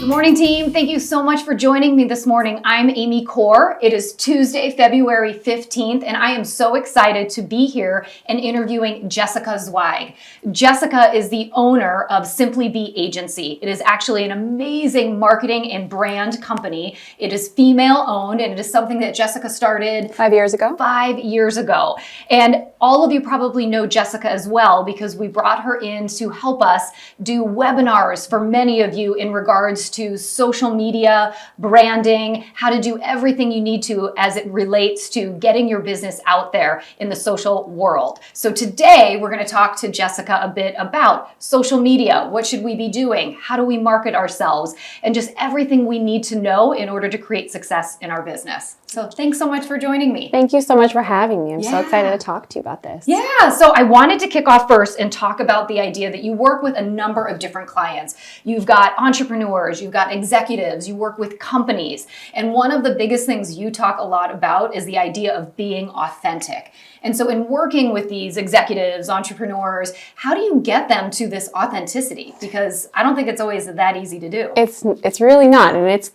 Morning team, thank you so much for joining me this morning. I'm Amy Kaur. It is Tuesday, February 15th, and I am so excited to be here and interviewing Jessica Zweig. Jessica is the owner of SimplyBe Agency. It is actually an amazing marketing and brand company. It is female owned, and it is something that Jessica started 5 years ago. 5 years ago. And all of you probably know Jessica as well because we brought her in to help us do webinars for many of you in regards to social media, branding, how to do everything you need to as it relates to getting your business out there in the social world. So today we're going to talk to Jessica a bit about social media. What should we be doing? How do we market ourselves? And just everything we need to know in order to create success in our business. So thanks so much for joining me. Thank you so much for having me. I'm so excited to talk to you about this. Yeah, so I wanted to kick off first and talk about the idea that you work with a number of different clients. You've got entrepreneurs, you've got executives, you work with companies. And one of the biggest things you talk a lot about is the idea of being authentic. And so in working with these executives, entrepreneurs, how do you get them to this authenticity? Because I don't think it's always that easy to do. It's really not, and it's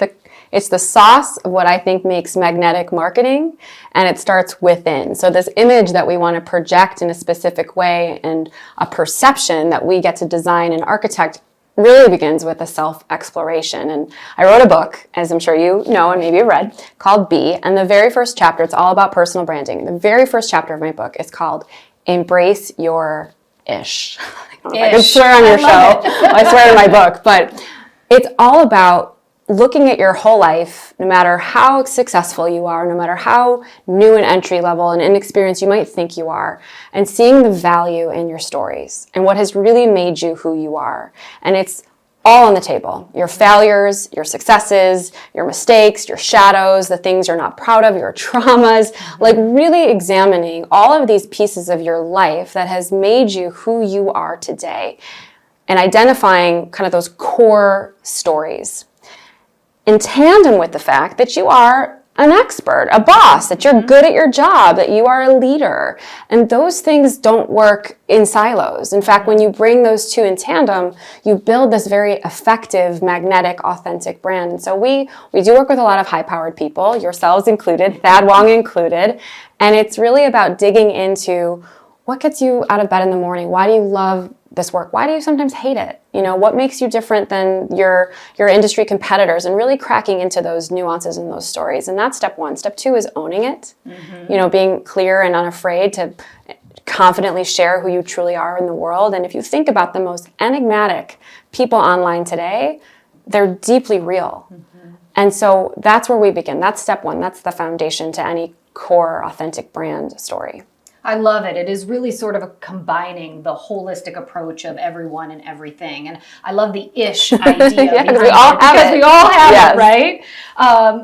the sauce of what I think makes magnetic marketing, and it starts within. So this image that we want to project in a specific way and a perception that we get to design and architect really begins with a self-exploration. And I wrote a book, as I'm sure you know and maybe you've read, called Be. And the very first chapter, it's all about personal branding. The very first chapter of my book is called Embrace Your Ish. I don't know if I can swear on your show. I swear in my book. But it's all about looking at your whole life, no matter how successful you are, no matter how new and entry level and inexperienced you might think you are, and seeing the value in your stories and what has really made you who you are. And it's all on the table. Your failures, your successes, your mistakes, your shadows, the things you're not proud of, your traumas, like really examining all of these pieces of your life that has made you who you are today and identifying kind of those core stories, in tandem with the fact that you are an expert, a boss, that you're good at your job, that you are a leader. And those things don't work in silos. In fact, when you bring those two in tandem, you build this very effective, magnetic, authentic brand. And so we do work with a lot of high-powered people, yourselves included, Thad Wong included. And it's really about digging into what gets you out of bed in the morning. Why do you love this work? Why do you sometimes hate it? You know, what makes you different than your industry competitors, and really cracking into those nuances and those stories. And that's step one. Step two is owning it. You know, being clear and unafraid to confidently share who you truly are in the world. And if you think about the most enigmatic people online today, they're deeply real. And so that's where we begin. That's step one. That's the foundation to any core authentic brand story. I love it. It is really sort of combining the holistic approach of everyone and everything. And I love the ish idea. Yeah, because we all have it, right?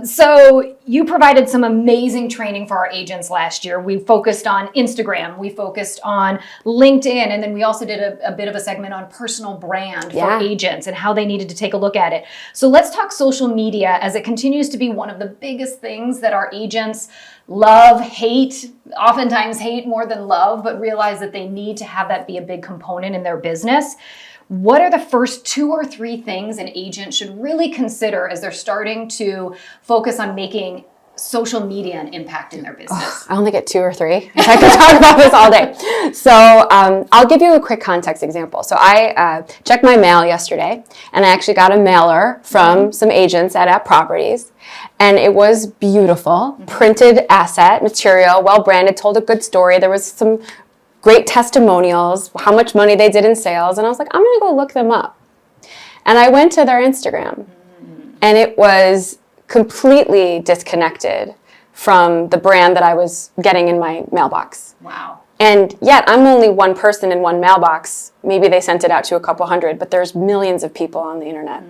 So you provided some amazing training for our agents last year. We focused on Instagram. We focused on LinkedIn. And then we also did a bit of a segment on personal brand for agents and how they needed to take a look at it. So let's talk social media, as it continues to be one of the biggest things that our agents love, hate, oftentimes hate more than love, but realize that they need to have that be a big component in their business. What are the first 2 or 3 things an agent should really consider as they're starting to focus on making social media an impact in their business? I only get 2 or 3. I could talk about this all day. So I'll give you a quick context example. So I checked my mail yesterday, and I actually got a mailer from some agents at App Properties. And it was beautiful, printed asset material, well branded, told a good story. There was some great testimonials, how much money they did in sales. And I was like, I'm going to go look them up. And I went to their Instagram, and it was completely disconnected from the brand that I was getting in my mailbox. Wow. And yet I'm only one person in one mailbox. Maybe they sent it out to a couple hundred, but there's millions of people on the internet,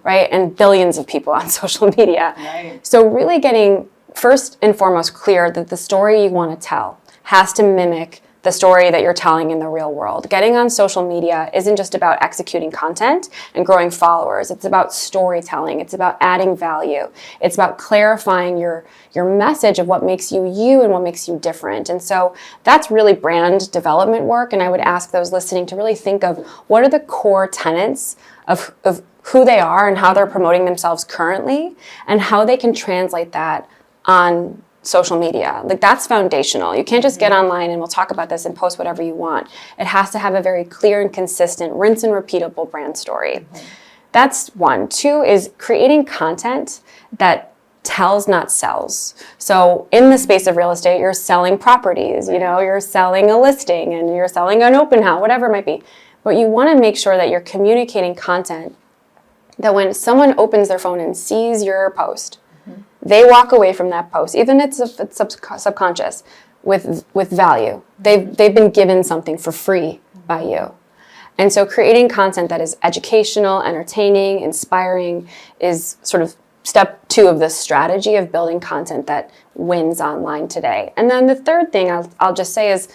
right? And billions of people on social media. Right. So really getting first and foremost clear that the story you want to tell has to mimic the story that you're telling in the real world. Getting on social media isn't just about executing content and growing followers. It's about storytelling. It's about adding value. It's about clarifying your message of what makes you you and what makes you different. And so that's really brand development work. And I would ask those listening to really think of what are the core tenets of who they are and how they're promoting themselves currently and how they can translate that on social media. Like, that's foundational. You can't just get online and we'll talk about this and post whatever you want. It has to have a very clear and consistent, rinse and repeatable brand story. That's one. Two is creating content that tells, not sells. So in the space of real estate, you're selling properties, you're selling a listing and you're selling an open house, whatever it might be. But you want to make sure that you're communicating content that when someone opens their phone and sees your post, they walk away from that post, even if it's subconscious, with value. They've been given something for free by you. And so creating content that is educational, entertaining, inspiring is sort of step 2 of the strategy of building content that wins online today. And then the third thing I'll just say is,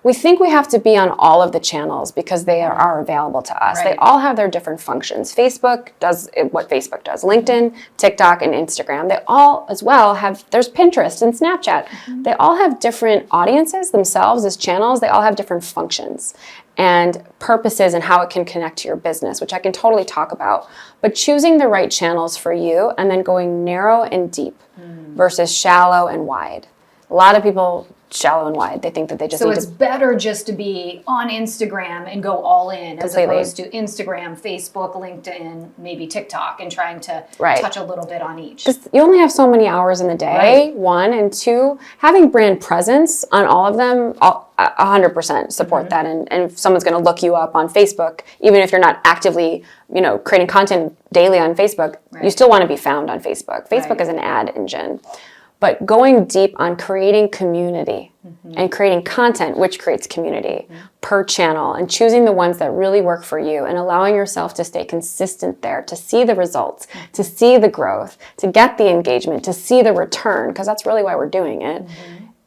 we think we have to be on all of the channels because they are available to us. Right. They all have their different functions. Facebook does what Facebook does. LinkedIn, TikTok, and Instagram. They all as well there's Pinterest and Snapchat. They all have different audiences themselves as channels. They all have different functions and purposes and how it can connect to your business, which I can totally talk about. But choosing the right channels for you and then going narrow and deep versus shallow and wide. A lot of people shallow and wide. They think that they just So it's better just to be on Instagram and go all in as opposed to Instagram, Facebook, LinkedIn, maybe TikTok, and trying to touch a little bit on each. You only have so many hours in the day, one, and two, having brand presence on all of them, 100% support that. And if someone's going to look you up on Facebook, even if you're not actively, creating content daily on Facebook, you still want to be found on Facebook. Facebook is an ad engine. But going deep on creating community and creating content, which creates community per channel, and choosing the ones that really work for you and allowing yourself to stay consistent there, to see the results, to see the growth, to get the engagement, to see the return, because that's really why we're doing it,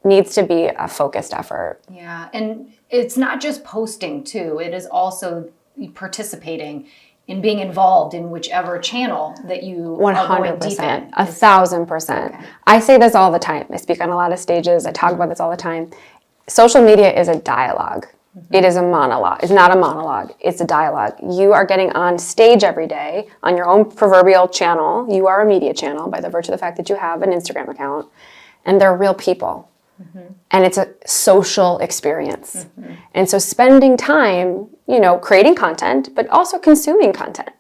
needs to be a focused effort. Yeah, and it's not just posting too. It is also participating in being involved in whichever channel that you 100%, 1,000%. Okay. I say this all the time. I speak on a lot of stages. I talk about this all the time. Social media is a dialogue. It is a monologue. It's not a monologue. It's a dialogue. You are getting on stage every day on your own proverbial channel. You are a media channel by the virtue of the fact that you have an Instagram account, and they're real people. And it's a social experience. And so spending time, creating content, but also consuming content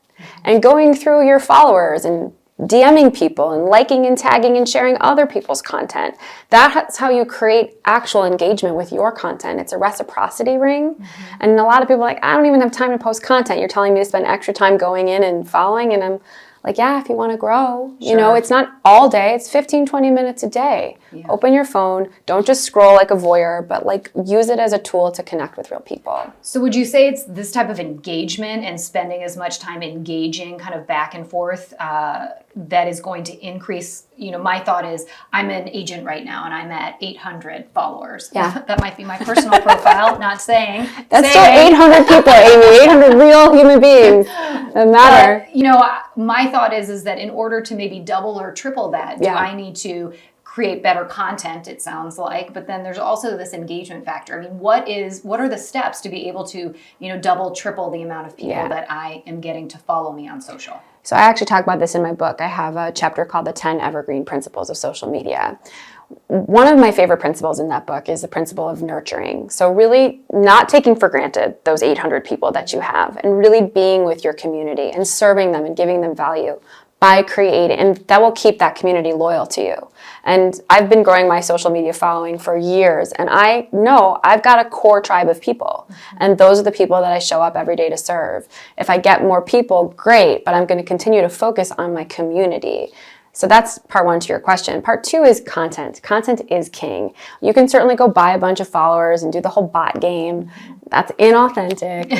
and going through your followers and DMing people and liking and tagging and sharing other people's content. That's how you create actual engagement with your content. It's a reciprocity ring. And a lot of people are like, I don't even have time to post content. You're telling me to spend extra time going in and following, and I'm like, yeah, if you want to grow, it's not all day. It's 15, 20 minutes a day. Yeah. Open your phone. Don't just scroll like a voyeur, but use it as a tool to connect with real people. So would you say it's this type of engagement and spending as much time engaging kind of back and forth that is going to increase? My thought is I'm an agent right now and I'm at 800 followers. Yeah. That might be my personal profile, not saying. That's still 800 people, Amy, 800 real human beings that matter. My thought is that in order to maybe double or triple that, do I need to create better content, it sounds like, but then there's also this engagement factor. I mean, what are the steps to be able to, double, triple the amount of people that I am getting to follow me on social? So I actually talk about this in my book. I have a chapter called The 10 Evergreen Principles of Social Media. One of my favorite principles in that book is the principle of nurturing. So really not taking for granted those 800 people that you have and really being with your community and serving them and giving them value by creating, and that will keep that community loyal to you. And I've been growing my social media following for years, and I know I've got a core tribe of people, and those are the people that I show up every day to serve. If I get more people, great, but I'm going to continue to focus on my community. So that's part one to your question. Part two is content. Content is king. You can certainly go buy a bunch of followers and do the whole bot game. That's inauthentic.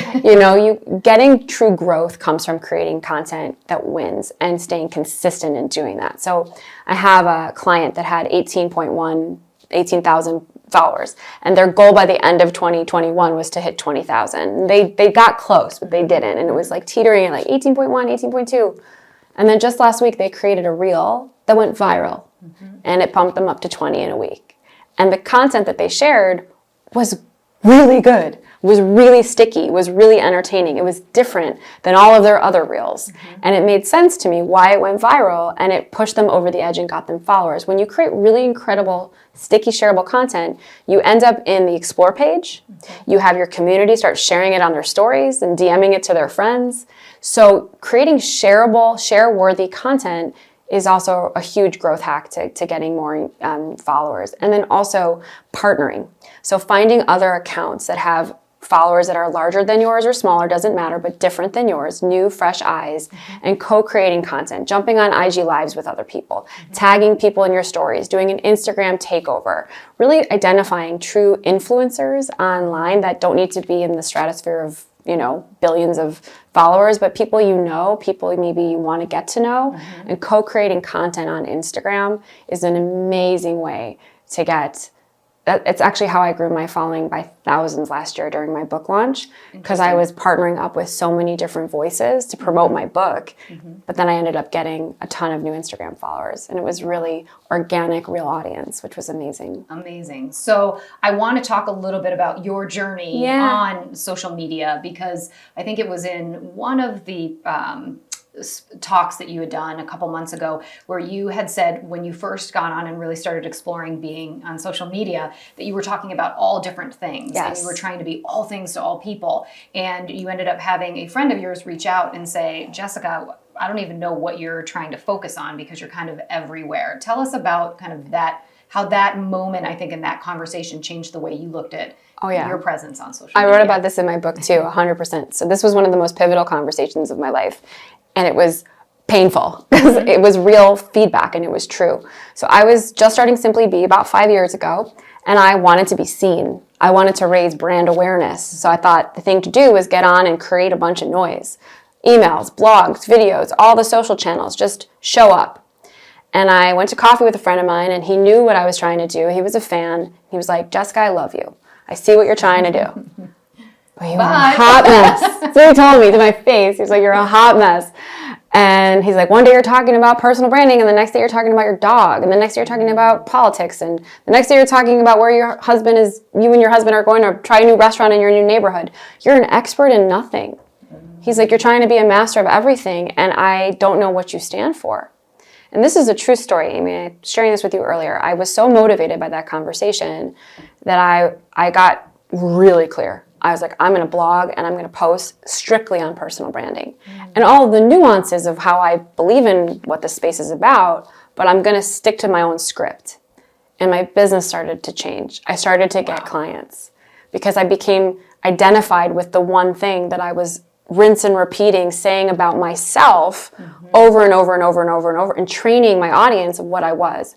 Getting true growth comes from creating content that wins and staying consistent in doing that. So I have a client that had 18,000 followers. And their goal by the end of 2021 was to hit 20,000. They got close, but they didn't. And it was like teetering at like 18.1, 18.2. And then just last week, they created a reel that went viral. And it pumped them up to 20 in a week. And the content that they shared was really good, was really sticky, was really entertaining. It was different than all of their other reels. And it made sense to me why it went viral, and it pushed them over the edge and got them followers. When you create really incredible, sticky, shareable content, you end up in the explore page. You have your community start sharing it on their stories and DMing it to their friends. So creating shareable, share-worthy content is also a huge growth hack to getting more followers. And then also partnering. So finding other accounts that have followers that are larger than yours or smaller, doesn't matter, but different than yours, new, fresh eyes, and co-creating content, jumping on IG Lives with other people, tagging people in your stories, doing an Instagram takeover, really identifying true influencers online that don't need to be in the stratosphere of, you know, billions of followers, but people you know, people maybe you want to get to know, and co-creating content on Instagram is an amazing way to get. It's actually how I grew my following by thousands last year during my book launch, because I was partnering up with so many different voices to promote my book, but then I ended up getting a ton of new Instagram followers, and it was really organic, real audience, which was amazing. Amazing. So I want to talk a little bit about your journey on social media, because I think it was in one of the talks that you had done a couple months ago where you had said when you first got on and really started exploring being on social media that you were talking about all different things, and you were trying to be all things to all people, and you ended up having a friend of yours reach out and say, Jessica, I don't even know what you're trying to focus on because you're kind of everywhere. Tell us about kind of that, how that moment, I think, in that conversation changed the way you looked at your presence on social media. I wrote about this in my book too, 100%. So this was one of the most pivotal conversations of my life. And it was painful because it was real feedback and it was true. So I was just starting SimplyBe about 5 years ago, and I wanted to be seen. I wanted to raise brand awareness. So I thought the thing to do was get on and create a bunch of noise. Emails, blogs, videos, all the social channels, just show up. And I went to coffee with a friend of mine, and he knew what I was trying to do. He was a fan. He was like, Jessica, I love you. I see what you're trying to do. But you are a hot mess. So he told me to my face. He was like, you're a hot mess. And he's like, one day you're talking about personal branding, and the next day you're talking about your dog, and the next day you're talking about politics, and the next day you're talking about where your husband is, you and your husband are going to try a new restaurant in your new neighborhood. You're an expert in nothing. He's like, you're trying to be a master of everything, and I don't know what you stand for. And this is a true story. I mean, I was sharing this with you earlier. I was so motivated by that conversation that I got really clear. I was like, I'm going to blog and I'm going to post strictly on personal branding. And all the nuances of how I believe in what this space is about, but I'm going to stick to my own script. And my business started to change. I started to get clients because I became identified with the one thing that I was rinse and repeating, saying about myself over and over and over and over and over, and training my audience of what I was.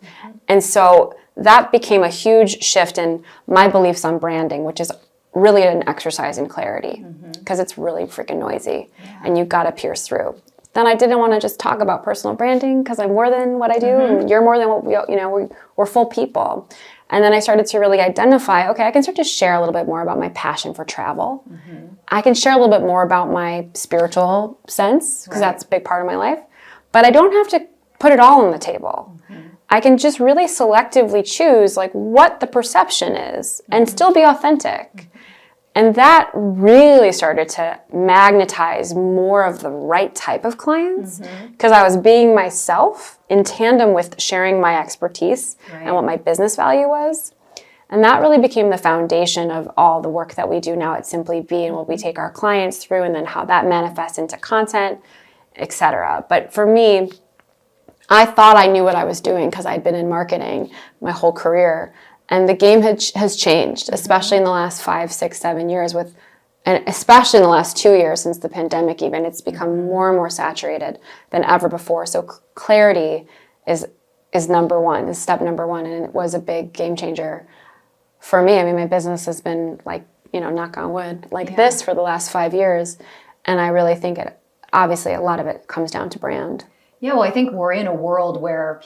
And so that became a huge shift in my beliefs on branding, which is really an exercise in clarity, because it's really freaking noisy and you've got to pierce through. Then I didn't want to just talk about personal branding because I'm more than what I do, and you're more than what we, you know, we're full people. And then I started to really identify, okay, I can start to share a little bit more about my passion for travel. I can share a little bit more about my spiritual sense, because that's a big part of my life. But I don't have to put it all on the table. I can just really selectively choose like what the perception is and still be authentic. And that really started to magnetize more of the right type of clients, because I was being myself in tandem with sharing my expertise and what my business value was. And that really became the foundation of all the work that we do now at SimplyBe, and what we take our clients through, and then how that manifests into content, etc. But for me, I thought I knew what I was doing because I'd been in marketing my whole career. And the game has changed, especially in the last 5, 6, 7 years, and especially in the last 2 years since the pandemic even. It's become more and more saturated than ever before. So clarity is number one, is step number one. And it was a big game changer for me. I mean, my business has been like, you know, knock on wood, like this for the last 5 years. And I really think obviously a lot of it comes down to brand. Yeah, well, I think we're in a world where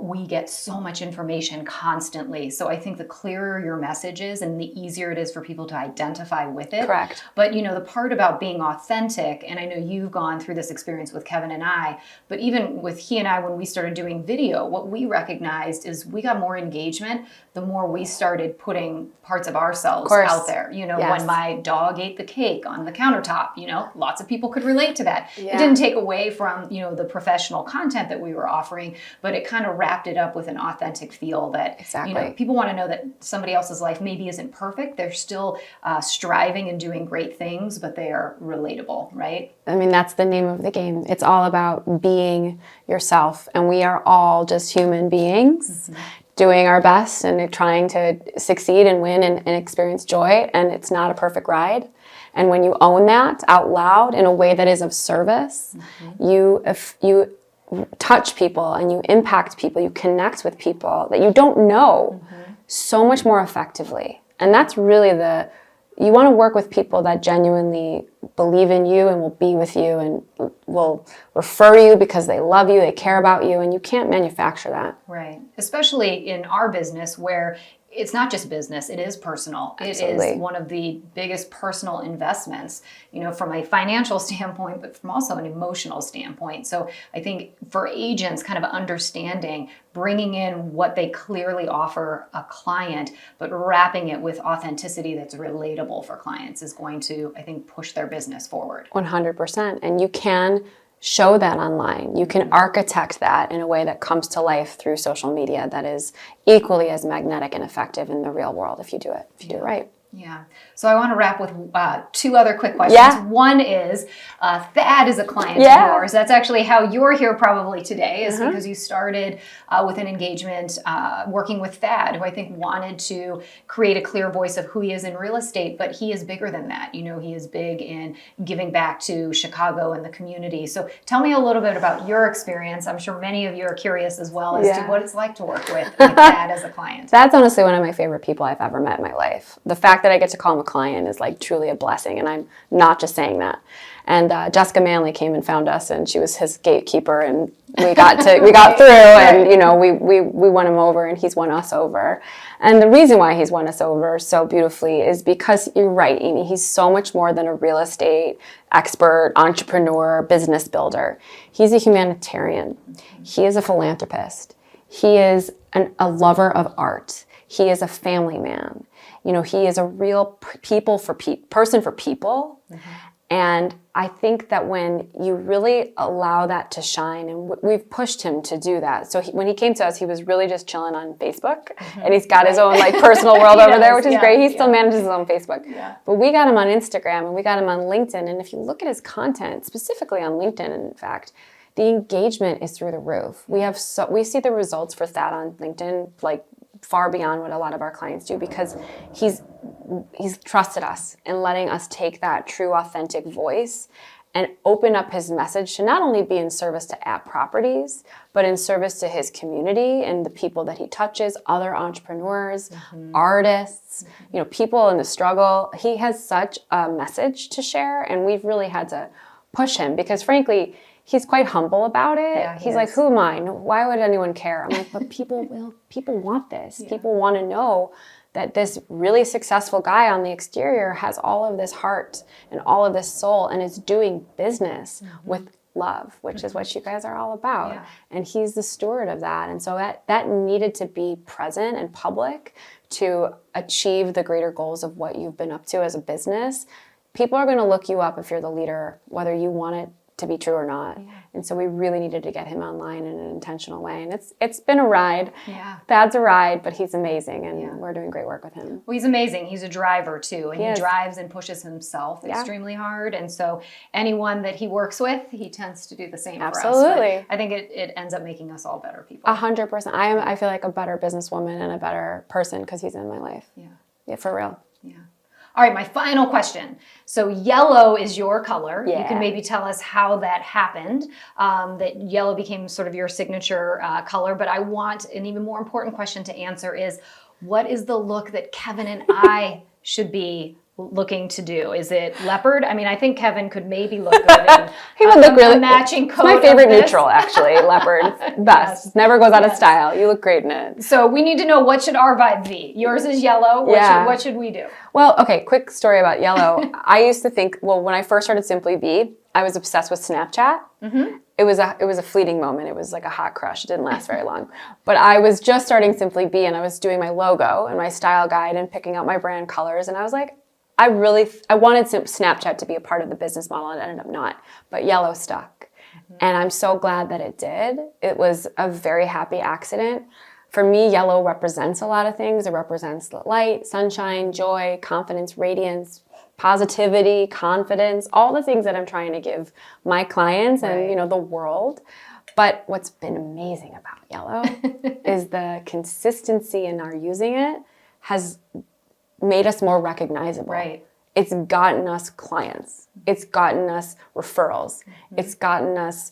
we get so much information constantly. So I think the clearer your message is and the easier it is for people to identify with it. Correct. But, the part about being authentic, and I know you've gone through this experience with Kevin and I, but even with he and I, when we started doing video, what we recognized is we got more engagement the more we started putting parts of ourselves out there. When my dog ate the cake on the countertop, lots of people could relate to that. Yeah. It didn't take away from, the professional content that we were offering, but it kind of wrapped it up with an authentic feel that, people want to know that somebody else's life maybe isn't perfect. They're still striving and doing great things, but they are relatable, right? I mean, that's the name of the game. It's all about being yourself, and we are all just human beings doing our best and trying to succeed and win and experience joy, and it's not a perfect ride. And when you own that out loud in a way that is of service, you touch people and you impact people, you connect with people that you don't know so much more effectively. And that's really you want to work with people that genuinely believe in you and will be with you and will refer you because they love you, they care about you, and you can't manufacture that. Right. Especially in our business where it's not just business, it is personal. Absolutely. It is one of the biggest personal investments, from a financial standpoint, but from also an emotional standpoint. So I think for agents kind of understanding, bringing in what they clearly offer a client, but wrapping it with authenticity that's relatable for clients is going to, I think, push their business forward. 100%. And you can show that online. You can architect that in a way that comes to life through social media that is equally as magnetic and effective in the real world if you do it right. Yeah. So I want to wrap with two other quick questions. Yeah. One is, Thad is a client of yours. That's actually how you're here probably today, is because you started with an engagement working with Thad, who I think wanted to create a clear voice of who he is in real estate, but he is bigger than that. He is big in giving back to Chicago and the community. So tell me a little bit about your experience. I'm sure many of you are curious as well as to what it's like to work with Thad as a client. That's honestly one of my favorite people I've ever met in my life. The fact that I get to call him a client is like truly a blessing, and I'm not just saying that. And Jessica Manley came and found us, and she was his gatekeeper, and we got through, and we won him over, and he's won us over. And the reason why he's won us over so beautifully is because you're right, Amy. He's so much more than a real estate expert, entrepreneur, business builder. He's a humanitarian. He is a philanthropist. He is a lover of art. He is a family man. He is a real person for people. And I think that when you really allow that to shine, and we've pushed him to do that. So when he came to us, he was really just chilling on Facebook, and he's got his own personal world over there, which is great. He still manages his own Facebook. Yeah. But we got him on Instagram and we got him on LinkedIn. And if you look at his content, specifically on LinkedIn, in fact, the engagement is through the roof. We see the results for that on LinkedIn, far beyond what a lot of our clients do, because he's trusted us in letting us take that true authentic voice and open up his message to not only be in service to app properties, but in service to his community and the people that he touches, other entrepreneurs, artists, people in the struggle. He has such a message to share, and we've really had to push him because, frankly, he's quite humble about it. Yeah, he's like, who am I? Why would anyone care? I'm like, but people want this. Yeah. People want to know that this really successful guy on the exterior has all of this heart and all of this soul and is doing business with love, which is what you guys are all about. Yeah. And he's the steward of that. And so that needed to be present and public to achieve the greater goals of what you've been up to as a business. People are going to look you up if you're the leader, whether you want it to be true or not. Yeah. And so we really needed to get him online in an intentional way. And it's been a ride. Yeah. Thad's a ride, but he's amazing, and we're doing great work with him. Well, he's amazing. He's a driver too, and he drives and pushes himself extremely hard. And so anyone that he works with, he tends to do the same for us. Absolutely. I think it ends up making us all better people. 100%. I feel like a better businesswoman and a better person because he's in my life. Yeah. Yeah, for real. Yeah. All right, my final question. So yellow is your color. Yeah. You can maybe tell us how that happened, that yellow became sort of your signature color. But I want an even more important question to answer is, what is the look that Kevin and I should be looking to do? Is it leopard? I mean, I think Kevin could maybe look good in He would look really a matching coat. It's my favorite of this. neutral, actually. Leopard, best. Yes. Never goes out of style. You look great in it. So we need to know, what should our vibe be? Yours is yellow. What should we do? Well, okay, quick story about yellow. I used to think, well, when I first started SimplyBe, I was obsessed with Snapchat. Mm-hmm. It was a fleeting moment. It was like a hot crush. It didn't last very long. But I was just starting SimplyBe, and I was doing my logo and my style guide and picking out my brand colors. And I was like, I wanted Snapchat to be a part of the business model, and it ended up not. But yellow stuck. Mm-hmm. And I'm so glad that it did. It was a very happy accident. For me, yellow represents a lot of things. It represents light, sunshine, joy, confidence, radiance, positivity, confidence, all the things that I'm trying to give my clients and, the world. But what's been amazing about yellow is the consistency in our using it has made us more recognizable. Right. It's gotten us clients. It's gotten us referrals. Mm-hmm. It's gotten us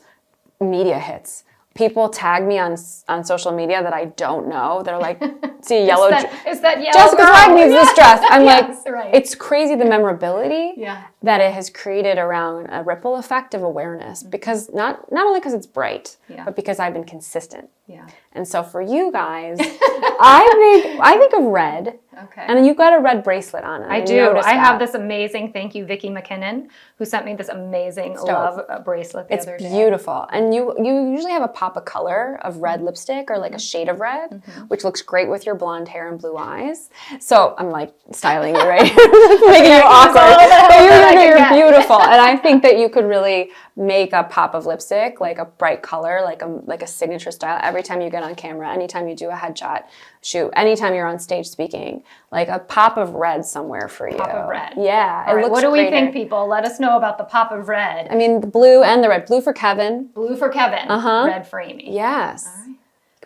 media hits. People tag me on social media that I don't know. They're like, see a yellow dress. It's that yellow Jessica Zweig needs this dress. I'm yes, like, right. It's crazy the memorability that it has created around a ripple effect of awareness. Mm-hmm. Because not only because it's bright, but because I've been consistent. Yeah. And so for you guys, I think of red. Okay. And then you've got a red bracelet on it. I do. I have this amazing, thank you, Vicki McKinnon, who sent me this amazing love bracelet the other day. It's beautiful. And you usually have a pop of color of red lipstick or like a shade of red, which looks great with your blonde hair and blue eyes. So I'm like styling you, right? Making you awkward. But you're beautiful. And I think that you could really make a pop of lipstick, like a bright color, like a signature style every time you get on camera, anytime you do a headshot shoot, anytime you're on stage speaking, like a pop of red somewhere for you. Pop of red. Yeah. All right, what do we think, people? Let us know about the pop of red. I mean, the blue and the red. Blue for Kevin. Blue for Kevin. Red for Amy. Yes. All right.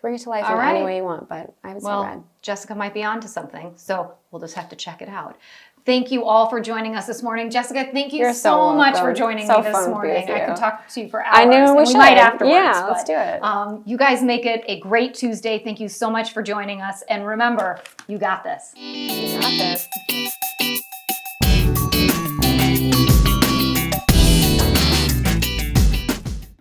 Bring it to life in any way you want, but I would say red. Jessica might be onto something, so we'll just have to check it out. Thank you all for joining us this morning. Jessica, thank you so much for joining me this morning. I could talk to you for hours. I know, we might afterwards. Yeah, let's do it. You guys make it a great Tuesday. Thank you so much for joining us. And remember, you got this. You got this.